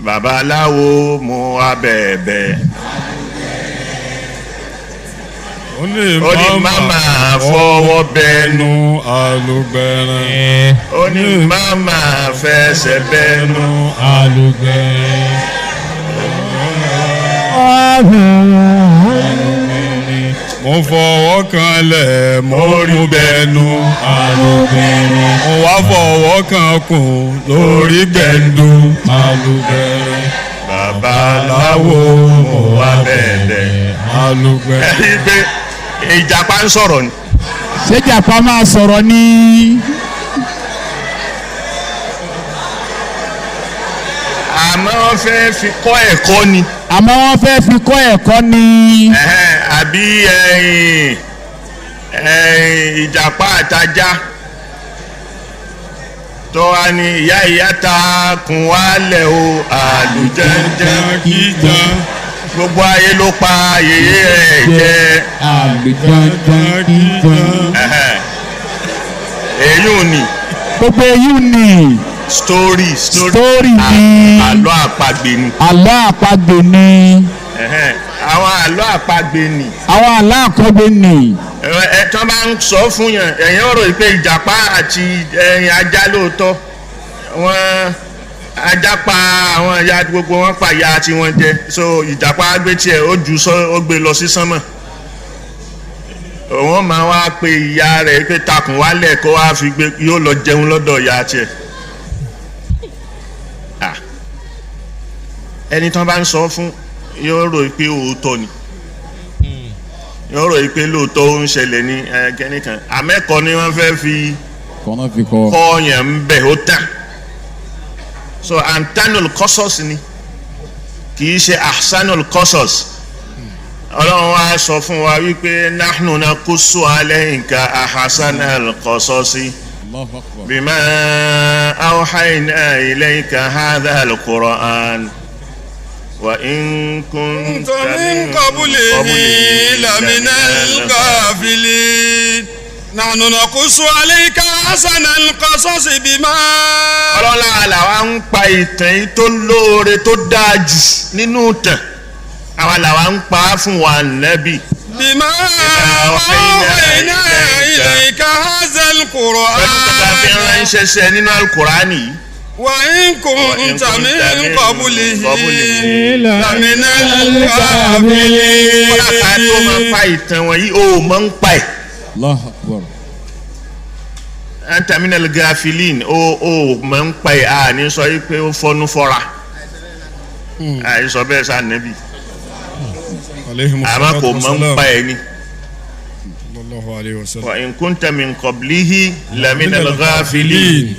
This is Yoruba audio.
Babalawo mú wá bẹ̀bẹ̀. Ó ní màmá fọwọ́ bẹnu alùgbẹ̀rin. Ó ní màmá fẹsẹ̀ bẹnu alùgbẹ̀rin. Mo fọwọ́ kanlẹ̀ mo rí bẹnu alùgbẹ̀rin. Mo wá fọwọ́ kan kùn lórí gbẹndu alùgbẹ̀rin. Babalawo mú wá bẹ̀bẹ̀. Alùgbẹ̀rin. Ìjàpá ń sọ̀rọ̀ ni. Ṣé Ìjàpá máa sọ̀rọ̀ ni? Àmọ́ wọ́n fẹ́ fi kọ́ ẹ̀kọ́ ni. Àmọ́ wọ́n fẹ́ fi kọ́ ẹ̀kọ́ ni. Àbí Ìjàpá àtajá tó wá ní ìyá ta kùn wálẹ̀ o àlùjẹ́jẹ́ kíjà. Gbogbo ayé ló pa yèyé rẹ̀ jẹ́ àlùjẹ́jẹ́ kíjà. Èyí ò ní. Gbogbo èyí ni. Story ni. Àlọ́ àpagbè ni. Àlọ́ àpagbè ni. Àwọn àlọ́ àpagbè ni. Àwọn àlọ́ àpagbè ni. Tí wọ́n bá ń sọ fún yàn ẹ̀yin ọ̀rọ̀ pé Ìjàpá àti ajá lóòótọ́ wọ́n ajá pa àwọn ìyá gbogbo wọn pa ìyá tí wọ́n jẹ so Ìjàpá gbé tiẹ̀ ó gbé lọ sí sánmọ̀ òun máa wá pe ìyá rẹ̀ pé takùn wálẹ̀ kó wá fi gbé yóò lọ jẹun lọ́dọ̀ ìyá tiẹ̀. Ẹni tí wọ́n bá ń sọ fún yóò rò pé òótọ́ ni yóò rò pé lóòótọ́ ó ń ṣẹlẹ̀ ní kẹ́nìkan àmẹ́kọ̀ọ́ ni wọ́n fẹ́ fi kọ́ yẹn ń bẹ̀ ó tàn so antanul qasas ni kì í ṣe ahsanul qasas Ọlọ́run wa sọ fún wa wípé nahnu naqussu alayka ahsanal qasasi bima awhayna ilayka hadhal Qur'an. وإن كنت من قبله لمن الغافلين نحن نقص عليك أحسن القصص بما. Ọlọ́lá làwa ń pa ìtàn yìí tó lóore tó dáa jù nínú ìtàn àwa làwa ń pa á fún wa Nábì. بما أوحينا إليك هذا القرآن. pẹ̀lú kọ́ta fi ránṣẹ́ sẹ́ nínú Al-Qur'ani yìí. وإن كنت من قبله لمن الغافلين. Kọ́lá ká tó máa pa ìtàn wọ̀nyí ó máa ń pa ẹ̀. Allahu Akbar. Anta minal ghafilin ó máa ń pa ẹ̀ ní sọ yìí pé ó fọ́nú fọ́ra. Àìsọ bẹ́ẹ̀ sá Nábì. Àmọ́ kò máa ń pa ẹ̀ ni. Wa in kunta min qablihi laminal ghafilin.